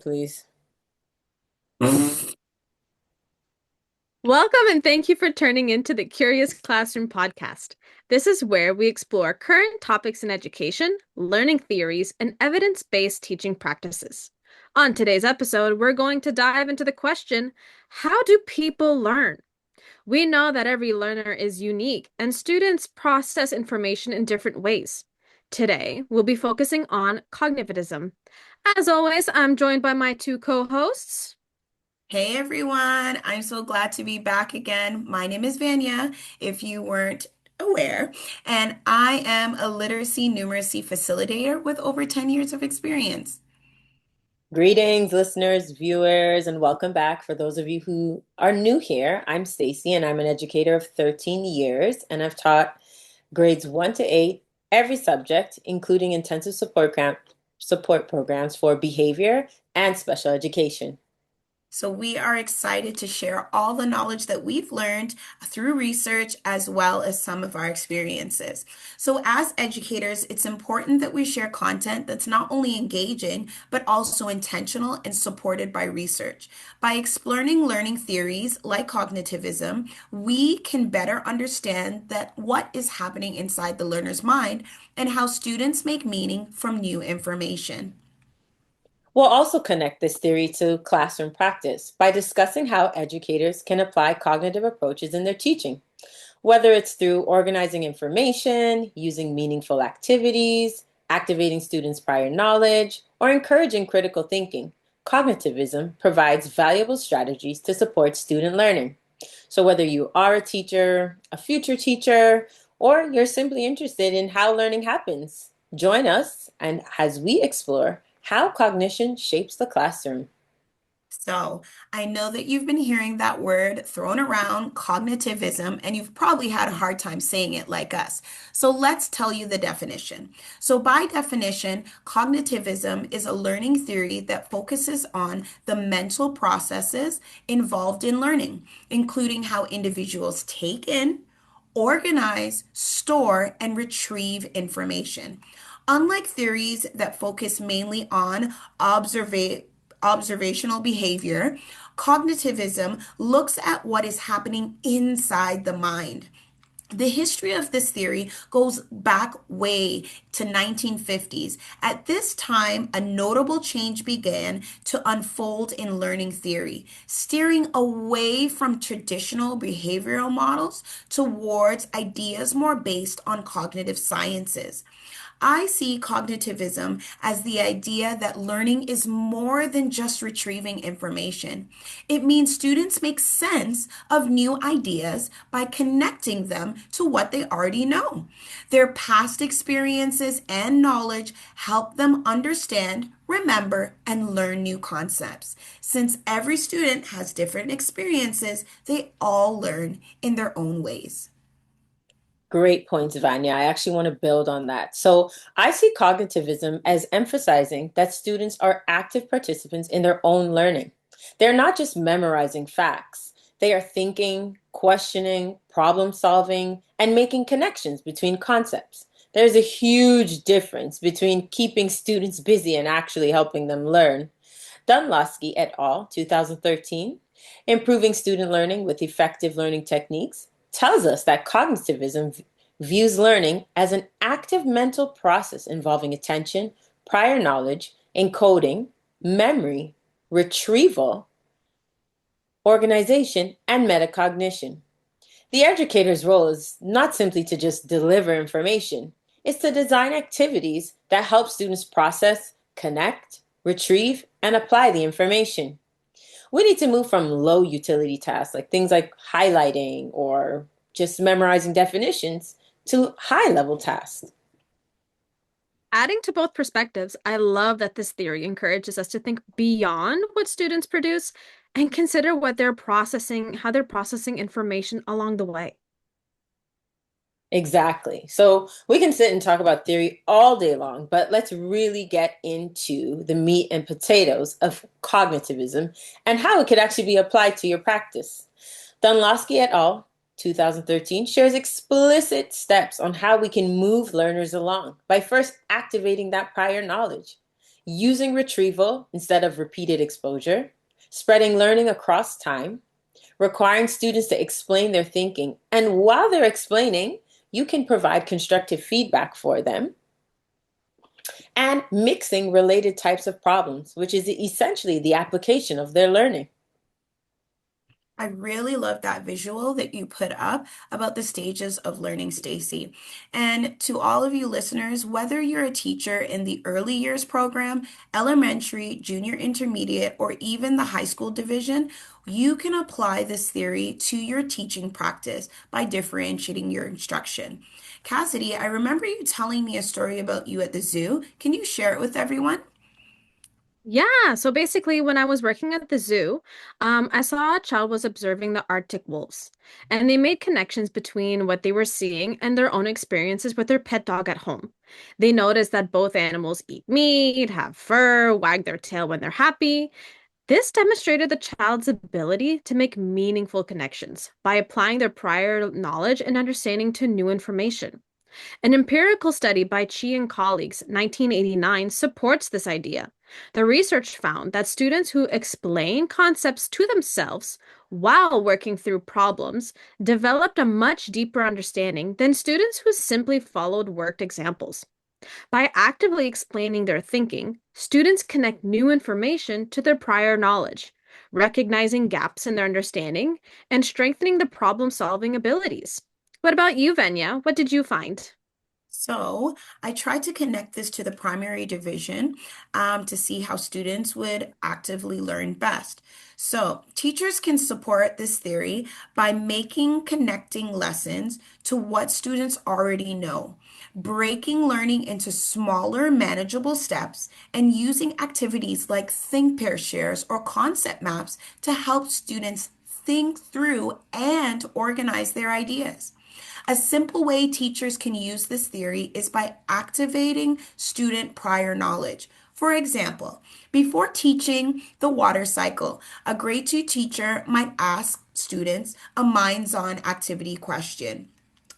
Please. Welcome and thank you for turning into the Curious Classroom podcast. This is where we explore current topics in education, learning theories, and evidence-based teaching practices. On today's episode, we're going to dive into the question, how do people learn? We know that every learner is unique and students process information in different ways. Today, we'll be focusing on cognitivism. As always, I'm joined by my two co-hosts. Hey everyone, I'm so glad to be back again. My name is Vanya, if you weren't aware, and I am a literacy numeracy facilitator with over 10 years of experience. Greetings, listeners, viewers, and welcome back. For those of you who are new here, I'm Stacy, and I'm an educator of 13 years, and I've taught grades 1 to 8, every subject, including intensive support programs for behavior and special education. So, we are excited to share all the knowledge that we've learned through research as well as some of our experiences. So, as educators, it's important that we share content that's not only engaging, but also intentional and supported by research. By exploring learning theories like cognitivism, we can better understand that what is happening inside the learner's mind and how students make meaning from new information. We'll also connect this theory to classroom practice by discussing how educators can apply cognitive approaches in their teaching. Whether it's through organizing information, using meaningful activities, activating students' prior knowledge, or encouraging critical thinking, cognitivism provides valuable strategies to support student learning. So, whether you are a teacher, a future teacher, or you're simply interested in how learning happens, join us and as we explore how cognition shapes the classroom. So, I know that you've been hearing that word thrown around, cognitivism, and you've probably had a hard time saying it like us. So, let's tell you the definition. So, by definition, cognitivism is a learning theory that focuses on the mental processes involved in learning, including how individuals take in, organize, store, and retrieve information. Unlike theories that focus mainly on observational behavior, cognitivism looks at what is happening inside the mind. The history of this theory goes back way to 1950s. At this time, a notable change began to unfold in learning theory, steering away from traditional behavioral models towards ideas more based on cognitive sciences. I see cognitivism as the idea that learning is more than just retrieving information. It means students make sense of new ideas by connecting them to what they already know. Their past experiences and knowledge help them understand, remember, and learn new concepts. Since every student has different experiences, they all learn in their own ways. Great points, Vanya. I actually want to build on that. So, I see cognitivism as emphasizing that students are active participants in their own learning. They're not just memorizing facts, they are thinking, questioning, problem solving, and making connections between concepts. There's a huge difference between keeping students busy and actually helping them learn. Dunlosky et al., 2013, Improving Student Learning with Effective Learning Techniques, tells us that cognitivism views learning as an active mental process involving attention, prior knowledge, encoding, memory, retrieval, organization, and metacognition. The educator's role is not simply to just deliver information, it's to design activities that help students process, connect, retrieve, and apply the information. We need to move from low utility tasks, like things like highlighting or just memorizing definitions, to high level tasks. Adding to both perspectives, I love that this theory encourages us to think beyond what students produce and consider what they're processing, how they're processing information along the way. Exactly. So we can sit and talk about theory all day long, but let's really get into the meat and potatoes of cognitivism and how it could actually be applied to your practice. Dunlosky et al., 2013, shares explicit steps on how we can move learners along by first activating that prior knowledge. using retrieval instead of repeated exposure, spreading learning across time, requiring students to explain their thinking. And while they're explaining, you can provide constructive feedback for them, and mixing related types of problems, which is essentially the application of their learning. I really love that visual that you put up about the stages of learning, Stacy. And to all of you listeners, whether you're a teacher in the early years program, elementary, junior intermediate, or even the high school division, you can apply this theory to your teaching practice by differentiating your instruction. Cassidy, I remember you telling me a story about you at the zoo. Can you share it with everyone? Yeah, so basically, when I was working at the zoo, I saw a child was observing the Arctic wolves, and they made connections between what they were seeing and their own experiences with their pet dog at home. They noticed that both animals eat meat, have fur, wag their tail when they're happy. This demonstrated the child's ability to make meaningful connections by applying their prior knowledge and understanding to new information. An empirical study by Chi and colleagues, 1989, supports this idea. The research found that students who explain concepts to themselves while working through problems developed a much deeper understanding than students who simply followed worked examples. By actively explaining their thinking, students connect new information to their prior knowledge, recognizing gaps in their understanding and strengthening the problem-solving abilities. What about you, Venya? What did you find? So I tried to connect this to the primary division to see how students would actively learn best. So teachers can support this theory by making connecting lessons to what students already know, breaking learning into smaller, manageable steps, and using activities like think pair shares or concept maps to help students think through and organize their ideas. A simple way teachers can use this theory is by activating student prior knowledge. For example, before teaching the water cycle, a grade 2 teacher might ask students a minds on activity question,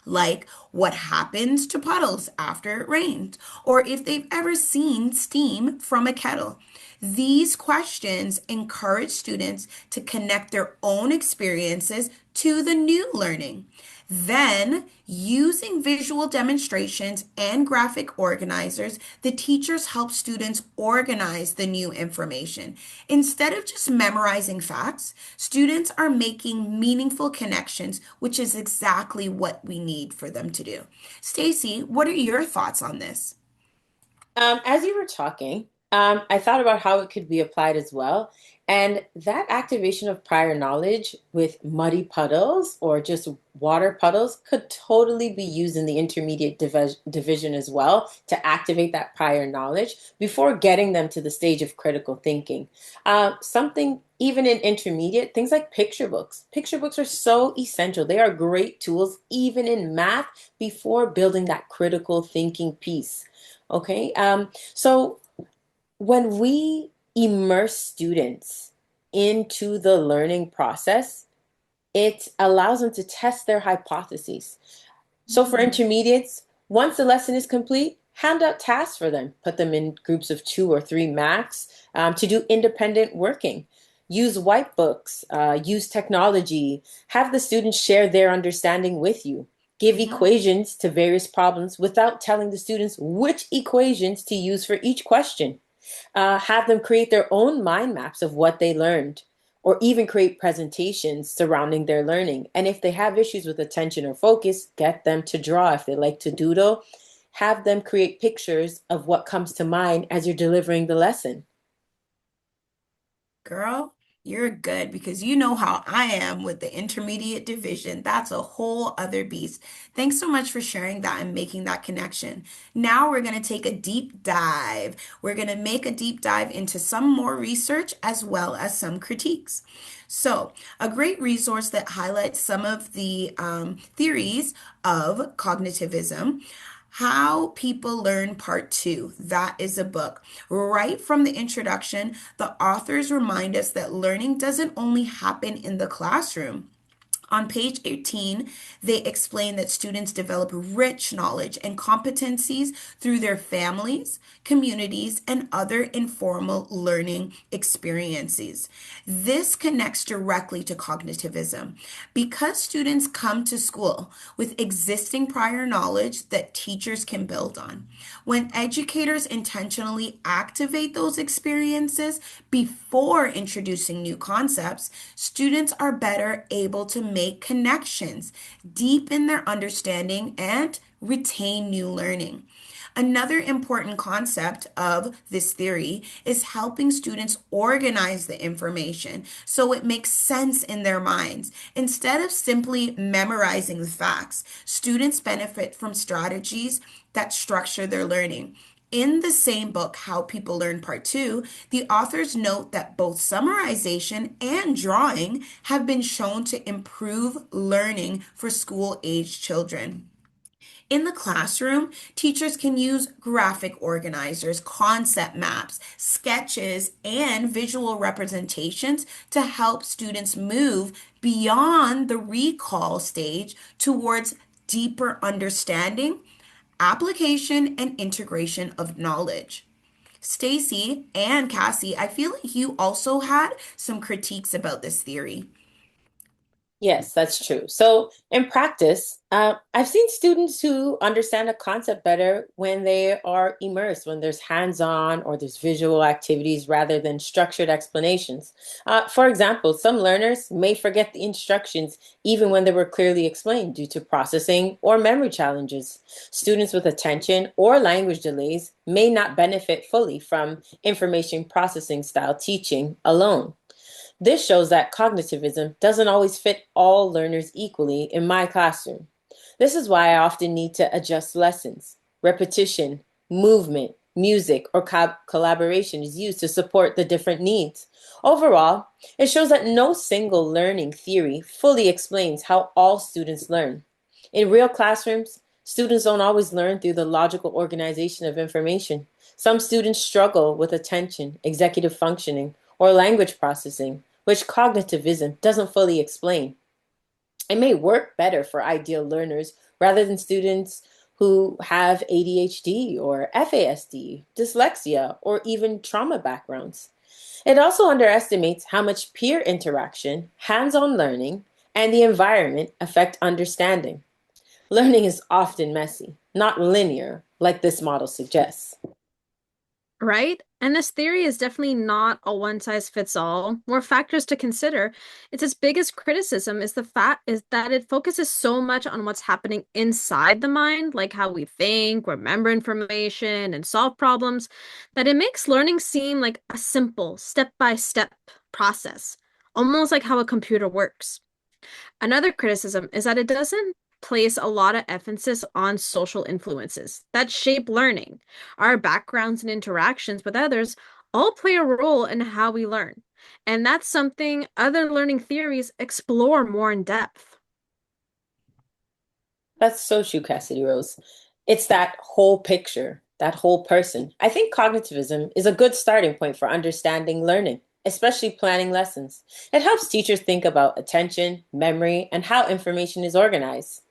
like what happens to puddles after it rains, or if they've ever seen steam from a kettle. These questions encourage students to connect their own experiences to the new learning. Then, using visual demonstrations and graphic organizers, the teachers help students organize the new information. Instead of just memorizing facts, students are making meaningful connections, which is exactly what we need for them to do. Stacy, what are your thoughts on this? As you were talking, I thought about how it could be applied as well. And that activation of prior knowledge with muddy puddles or just water puddles could totally be used in the intermediate division as well to activate that prior knowledge before getting them to the stage of critical thinking. Something even in intermediate, things like picture books. Picture books are so essential. They are great tools, even in math, before building that critical thinking piece. Okay. So when we immerse students into the learning process, it allows them to test their hypotheses. So for Mm. intermediates, once the lesson is complete, hand out tasks for them. Put them in groups of 2 or 3 max to do independent working. Use white books, use technology, have the students share their understanding with you. Give Mhm. equations to various problems without telling the students which equations to use for each question. Have them create their own mind maps of what they learned, or even create presentations surrounding their learning. And if they have issues with attention or focus, get them to draw. If they like to doodle, have them create pictures of what comes to mind as you're delivering the lesson. Girl, you're good because you know how I am with the intermediate division. That's a whole other beast. Thanks so much for sharing that and making that connection. Now we're going to take a deep dive. We're going to make a deep dive into some more research as well as some critiques. So, a great resource that highlights some of the theories of cognitivism. How People Learn Part 2. That is a book. Right from the introduction, the authors remind us that learning doesn't only happen in the classroom. On page 18, they explain that students develop rich knowledge and competencies through their families, communities, and other informal learning experiences. This connects directly to cognitivism because students come to school with existing prior knowledge that teachers can build on. When educators intentionally activate those experiences before introducing new concepts, students are better able to make connections, deepen their understanding, and retain new learning. Another important concept of this theory is helping students organize the information so it makes sense in their minds. Instead of simply memorizing the facts, students benefit from strategies that structure their learning. In the same book, How People Learn Part 2, the authors note that both summarization and drawing have been shown to improve learning for school-age children. In the classroom, teachers can use graphic organizers, concept maps, sketches, and visual representations to help students move beyond the recall stage towards deeper understanding, application, and integration of knowledge. Stacy and Cassie, I feel like you also had some critiques about this theory. Yes, that's true. So, in practice, I've seen students who understand a concept better when they are immersed, when there's hands-on or there's visual activities rather than structured explanations. For example, some learners may forget the instructions even when they were clearly explained due to processing or memory challenges. Students with attention or language delays may not benefit fully from information processing style teaching alone. This shows that cognitivism doesn't always fit all learners equally in my classroom. This is why I often need to adjust lessons. Repetition, movement, music, or collaboration is used to support the different needs. Overall, it shows that no single learning theory fully explains how all students learn. In real classrooms, students don't always learn through the logical organization of information. Some students struggle with attention, executive functioning, or language processing, which cognitivism doesn't fully explain. It may work better for ideal learners rather than students who have ADHD or FASD, dyslexia, or even trauma backgrounds. It also underestimates how much peer interaction, hands on learning, and the environment affect understanding. Learning is often messy, not linear, like this model suggests. Right? And this theory is definitely not a one size fits all. More factors to consider. Its biggest criticism is the fact is that it focuses so much on what's happening inside the mind, like how we think, remember information, and solve problems, that it makes learning seem like a simple step-by-step process, almost like how a computer works. Another criticism is that it doesn't place a lot of emphasis on social influences that shape learning. Our backgrounds and interactions with others all play a role in how we learn. And that's something other learning theories explore more in depth. That's so true, Cassidy Rose. It's that whole picture, that whole person. I think cognitivism is a good starting point for understanding learning, especially planning lessons. It helps teachers think about attention, memory, and how information is organized.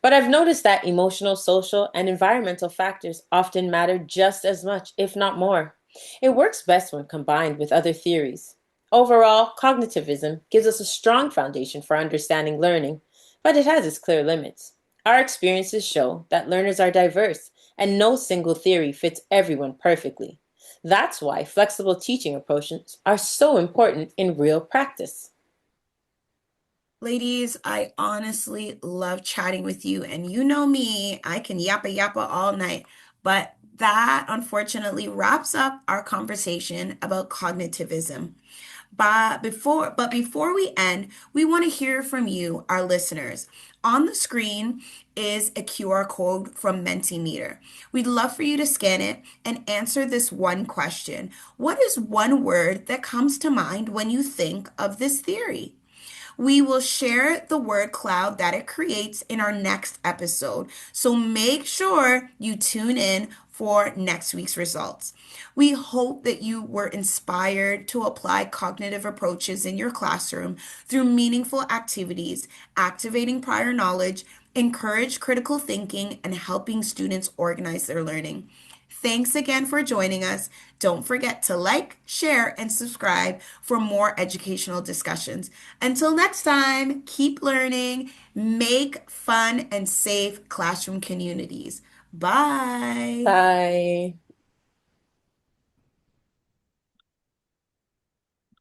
But I've noticed that emotional, social, and environmental factors often matter just as much, if not more. It works best when combined with other theories. Overall, cognitivism gives us a strong foundation for understanding learning, but it has its clear limits. Our experiences show that learners are diverse, and no single theory fits everyone perfectly. That's why flexible teaching approaches are so important in real practice. Ladies, I honestly love chatting with you, and you know me, I can yappa yappa all night. But that unfortunately wraps up our conversation about cognitivism. But before we end, we want to hear from you, our listeners. On the screen is a QR code from Mentimeter. We'd love for you to scan it and answer this one question. What is one word that comes to mind when you think of this theory? We will share the word cloud that it creates in our next episode. So make sure you tune in for next week's results. We hope that you were inspired to apply cognitive approaches in your classroom through meaningful activities, activating prior knowledge, encourage critical thinking, and helping students organize their learning. Thanks again for joining us. Don't forget to like, share, and subscribe for more educational discussions. Until next time, keep learning, make fun and safe classroom communities. Bye. Bye.